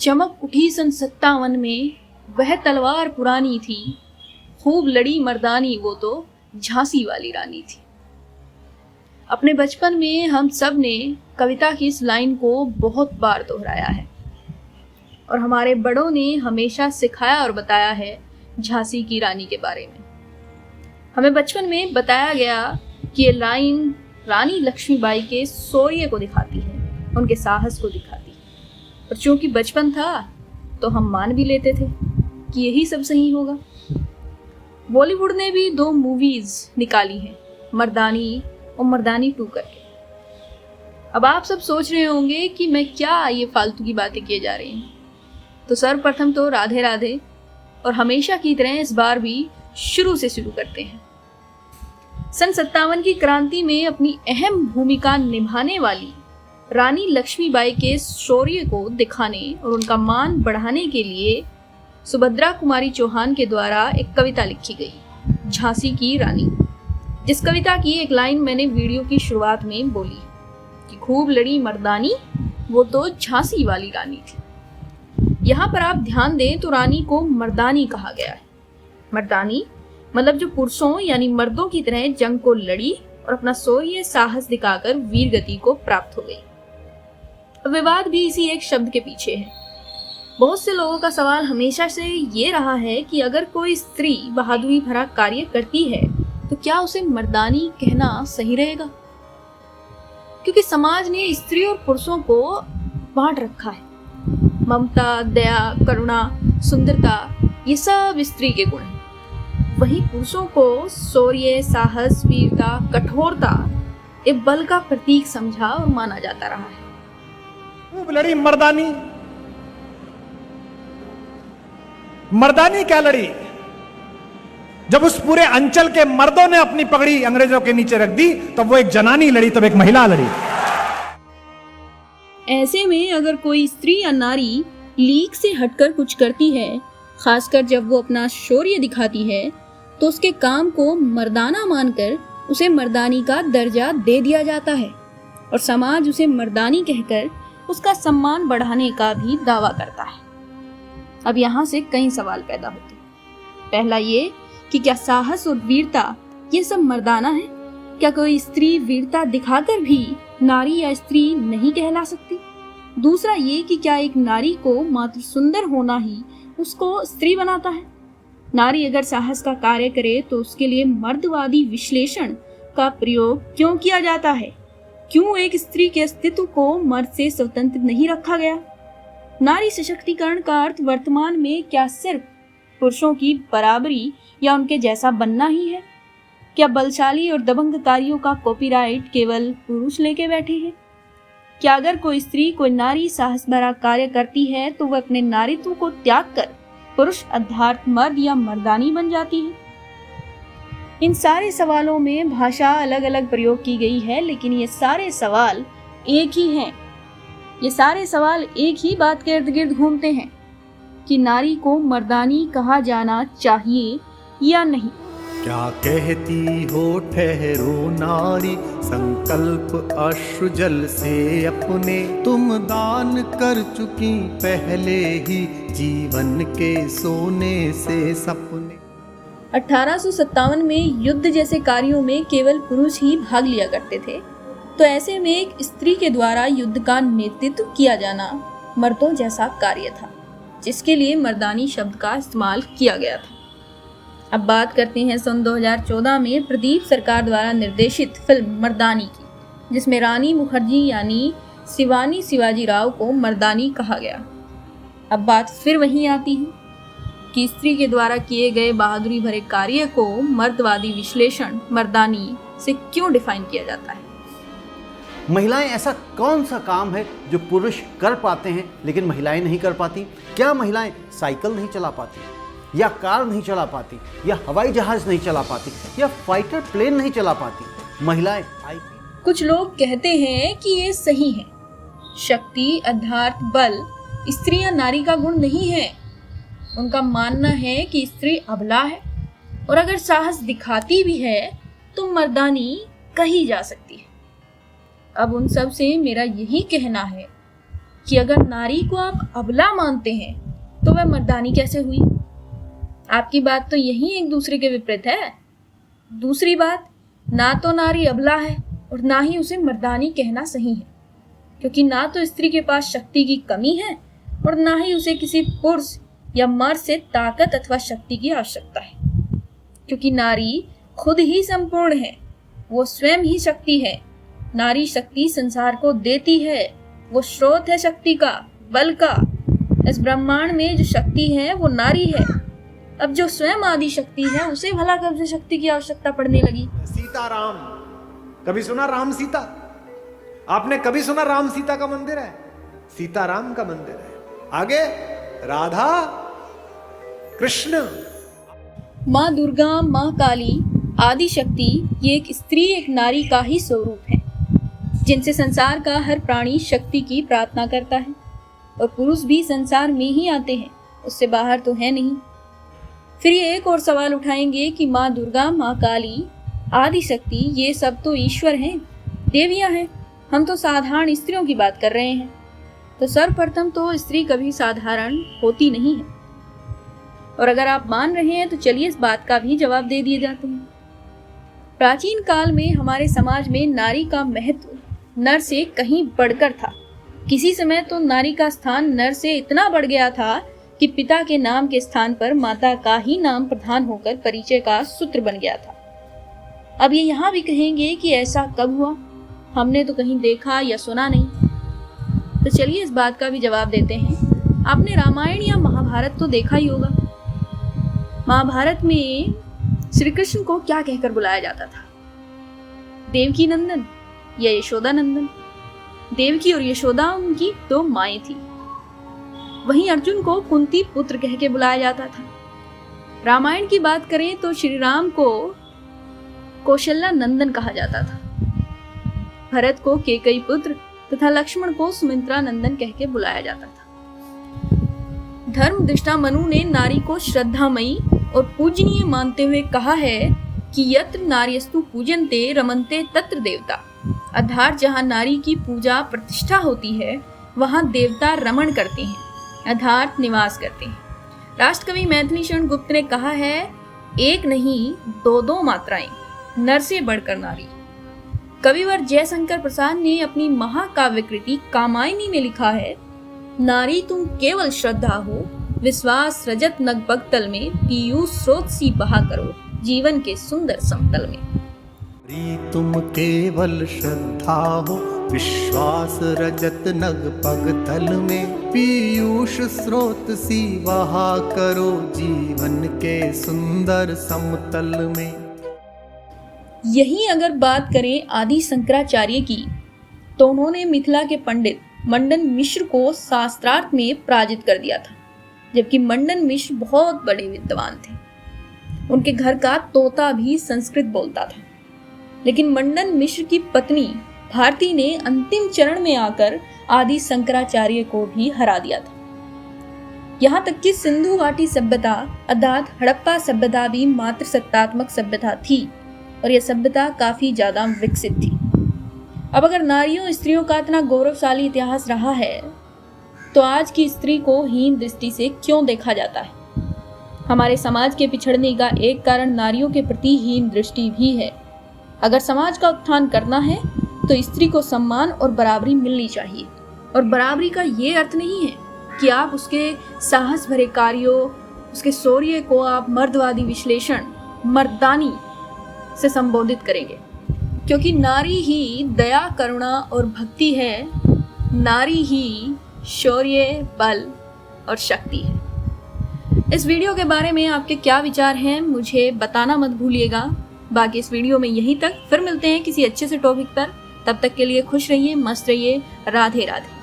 चमक उठी सन 57 में, वह तलवार पुरानी थी, खूब लड़ी मर्दानी वो तो झांसी वाली रानी थी। अपने बचपन में हम सब ने कविता की इस लाइन को बहुत बार दोहराया है और हमारे बड़ों ने हमेशा सिखाया और बताया है झांसी की रानी के बारे में। हमें बचपन में बताया गया कि ये लाइन रानी लक्ष्मीबाई के शौर्य को दिखाती है, उनके साहस को दिखाती है। और चूंकि बचपन था तो हम मान भी लेते थे कि यही सब सही होगा। बॉलीवुड ने भी 2 मूवीज निकाली हैं, मर्दानी और मर्दानी 2 करके। अब आप सब सोच रहे होंगे कि मैं क्या ये फालतू की बातें किए जा रही हूँ। तो सर्वप्रथम तो राधे राधे, और हमेशा की तरह इस बार भी शुरू से शुरू करते हैं। सन 57 की क्रांति में अपनी अहम भूमिका निभाने वाली रानी लक्ष्मीबाई के शौर्य को दिखाने और उनका मान बढ़ाने के लिए सुभद्रा कुमारी चौहान के द्वारा एक कविता लिखी गई, झांसी की रानी। जिस कविता की एक लाइन मैंने वीडियो की शुरुआत में बोली कि खूब लड़ी मर्दानी वो तो झांसी वाली रानी थी। यहाँ पर आप ध्यान दें तो रानी को मर्दानी कहा गया है। मर्दानी मतलब जो पुरुषों यानी मर्दों की तरह जंग को लड़ी और अपना शौर्य साहस दिखाकर वीर गति को प्राप्त हो गई। विवाद भी इसी एक शब्द के पीछे है। बहुत से लोगों का सवाल हमेशा से ये रहा है कि अगर कोई स्त्री बहादुरी भरा कार्य करती है तो क्या उसे मर्दानी कहना सही रहेगा? क्योंकि समाज ने स्त्री और पुरुषों को बांट रखा है। ममता, दया, करुणा, सुंदरता ये सब स्त्री के गुण हैं। वहीं पुरुषों को शौर्य, साहस, वीरता, कठोरता एक बल का प्रतीक समझा और माना जाता रहा है। खूब लड़ी मर्दानी, मर्दानी क्या लड़ी? जब उस पूरे अंचल के मर्दों ने अपनी पगड़ी अंग्रेजों के नीचे रख दी तब वो एक जनानी लड़ी, तब एक महिला लड़ी। ऐसे में अगर कोई स्त्री या नारी लीक से हटकर कुछ करती है, खासकर जब वो अपना शौर्य दिखाती है, तो उसके काम को मर्दाना मानकर उसे मर्दानी का दर्जा दे दिया जाता है और समाज उसे मर्दानी कहकर उसका सम्मान बढ़ाने का भी दावा करता है। अब यहाँ से कई सवाल पैदा होते हैं। पहला ये कि क्या साहस और वीरता ये सब मर्दाना है? क्या कोई स्त्री वीरता दिखाकर भी नारी या स्त्री नहीं कहला सकती? दूसरा ये कि क्या एक नारी को मात्र सुंदर होना ही उसको स्त्री बनाता है? नारी अगर साहस का कार्य करे तो उसके लिए मर्दवादी विश्लेषण का प्रयोग क्यों किया जाता है? क्यों एक स्त्री के अस्तित्व को मर्द से स्वतंत्र नहीं रखा गया? नारी सशक्तिकरण का अर्थ वर्तमान में क्या सिर्फ पुरुषों की बराबरी या उनके जैसा बनना ही है? क्या बलशाली और दबंगकारियों का कॉपीराइट केवल पुरुष लेके बैठे हैं? क्या अगर कोई स्त्री, कोई नारी साहस भरा कार्य करती है तो वह अपने नारीत्व को त्याग कर पुरुष अर्थात मर्द या मर्दानी बन जाती है? इन सारे सवालों में भाषा अलग अलग प्रयोग की गई है, लेकिन ये सारे सवाल एक ही हैं। ये सारे सवाल एक ही बात के इर्द गिर्द घूमते हैं कि नारी को मर्दानी कहा जाना चाहिए या नहीं। क्या कहती हो ठहरो नारी, संकल्प अश्रु जल से अपने तुम दान कर चुकी पहले ही जीवन के सोने से सपने। 1857 में युद्ध जैसे कार्यों में केवल पुरुष ही भाग लिया करते थे, तो ऐसे में एक स्त्री के द्वारा युद्ध का नेतृत्व किया जाना मर्दों जैसा कार्य था, जिसके लिए मर्दानी शब्द का इस्तेमाल किया गया था। अब बात करते हैं सन 2014 में प्रदीप सरकार द्वारा निर्देशित फिल्म मर्दानी की, जिसमें रानी मुखर्जी यानी शिवानी शिवाजी राव को मर्दानी कहा गया। अब बात फिर वहीं आती है कि स्त्री के द्वारा किए गए बहादुरी भरे कार्य को मर्दवादी विश्लेषण मर्दानी से क्यों डिफाइन किया जाता है? महिलाएं ऐसा कौन सा काम है जो पुरुष कर पाते हैं लेकिन महिलाएं नहीं कर पाती? क्या महिलाएं साइकिल नहीं चला पाती, या कार नहीं चला पाती, या हवाई जहाज नहीं चला पाती, या फाइटर प्लेन नहीं चला पाती? महिलाएं कुछ लोग कहते हैं कि ये सही है। शक्ति, अर्थात बल स्त्री या नारी का गुण नहीं है। उनका मानना है कि स्त्री अबला है और अगर साहस दिखाती भी है तो मर्दानी कही जा सकती है। अब उन सब से मेरा यही कहना है कि अगर नारी को आप अबला मानते हैं तो वह मर्दानी कैसे हुई? आपकी बात तो यही एक दूसरे के विपरीत है। दूसरी बात, ना तो नारी अबला है और ना ही उसे मर्दानी कहना सही है, क्योंकि ना तो स्त्री के पास शक्ति की कमी है और ना ही उसे किसी पुरुष या मर्द से ताकत अथवा शक्ति की आवश्यकता है, क्योंकि नारी खुद ही संपूर्ण है, वो स्वयं ही शक्ति है। नारी शक्ति संसार को देती है, वो स्रोत है शक्ति का, बल का। इस ब्रह्मांड में जो शक्ति है वो नारी है। अब जो स्वयं आदि शक्ति है उसे भला कब से शक्ति की आवश्यकता पड़ने लगी? सीताराम, कभी सुना राम सीता? आपने कभी सुना राम सीता का मंदिर है? सीताराम का मंदिर है। आगे राधा कृष्ण। माँ दुर्गा, माँ काली, आदि शक्ति ये एक स्त्री एक नारी का ही स्वरूप है, जिनसे संसार का हर प्राणी शक्ति की प्रार्थना करता है। और पुरुष भी संसार में ही आते हैं, उससे बाहर तो है नहीं। फिर ये एक और सवाल उठाएंगे कि माँ दुर्गा, माँ काली, आदि शक्ति ये सब तो ईश्वर हैं, देवियां हैं, हम तो साधारण स्त्रियों की बात कर रहे हैं। तो सर्वप्रथम तो स्त्री कभी साधारण होती नहीं है। और अगर आप मान रहे हैं तो चलिए इस बात का भी जवाब दे दिए जाते हैं। प्राचीन काल में हमारे समाज में नारी का महत्व नर से कहीं बढ़कर था। किसी समय तो नारी का स्थान नर से इतना बढ़ गया था कि पिता के नाम के स्थान पर माता का ही नाम प्रधान होकर परिचय का सूत्र बन गया था। अब ये यहाँ भी कहेंगे कि ऐसा कब हुआ, हमने तो कहीं देखा या सुना नहीं। तो चलिए इस बात का भी जवाब देते हैं। आपने रामायण या महाभारत तो देखा ही होगा। महाभारत में श्री कृष्ण को क्या कहकर बुलाया जाता था? देवकी नंदन या यशोदा नंदन। देवकी और यशोदा उनकी दो माएं थी। वहीं अर्जुन को कुंती पुत्र कह के बुलाया जाता था। रामायण की बात करें तो श्री राम को कौशल्या नंदन कहा जाता था, भरत को केकई पुत्र तथा लक्ष्मण को सुमित्रा नंदन कह के बुलाया जाता था। धर्म दृष्टा मनु ने नारी को श्रद्धामयी और पूजनीय मानते हुए कहा है कि यत्र नार्यस्तु पूजन्ते रमन्ते तत्र देवता, अर्थात जहाँ नारी की पूजा प्रतिष्ठा होती है वहाँ देवता रमण करते हैं, अर्थात निवास करते हैं। राष्ट्रकवि मैथिली शरण गुप्त ने कहा है, एक नहीं दो दो मात्राएं, नर से बढ़कर नारी। कविवर जयशंकर प्रसाद ने अपनी महाकाव्य कृति कामायनी में लिखा है, नारी तुम केवल श्रद्धा हो, विश्वास रजत नगबग तल में, पीयूष स्रोत सी बहा करो जीवन के सुंदर समतल में। तुम केवल श्रद्धा हो, विश्वास रजत नग पग तल में, पीयूष स्रोत सी बहा करो जीवन के सुंदर समतल में। यही अगर बात करें आदि शंकराचार्य की, तो उन्होंने मिथिला के पंडित मंडन मिश्र को शास्त्रार्थ में पराजित कर दिया था, जबकि मंडन मिश्र बहुत बड़े विद्वान थे। उनके घर का तोता भी संस्कृत बोलता था। लेकिन मंडन मिश्र की पत्नी भारती ने अंतिम चरण में आकर आदि शंकराचार्य को भी हरा दिया था। यहाँ तक कि सिंधु घाटी सभ्यता अर्थात हड़प्पा सभ्यता भी मातृ सत्तात्मक सभ्यता थी और यह सभ्यता काफी ज्यादा विकसित थी। अब अगर नारियों स्त्रियों का इतना गौरवशाली इतिहास रहा है तो आज की स्त्री को हीन दृष्टि से क्यों देखा जाता है? हमारे समाज के पिछड़ने का एक कारण नारियों के प्रति हीन दृष्टि भी है। अगर समाज का उत्थान करना है तो स्त्री को सम्मान और बराबरी मिलनी चाहिए। और बराबरी का ये अर्थ नहीं है कि आप उसके साहस भरे कार्यों, उसके शौर्य को आप मर्दवादी विश्लेषण, मर्दानी से संबोधित करेंगे, क्योंकि नारी ही दया, करुणा और भक्ति है। नारी ही शौर्य, बल और शक्ति है। इस वीडियो के बारे में आपके क्या विचार हैं मुझे बताना मत भूलिएगा। बाकी इस वीडियो में यहीं तक, फिर मिलते हैं किसी अच्छे से टॉपिक पर। तब तक के लिए खुश रहिए, मस्त रहिए। राधे राधे।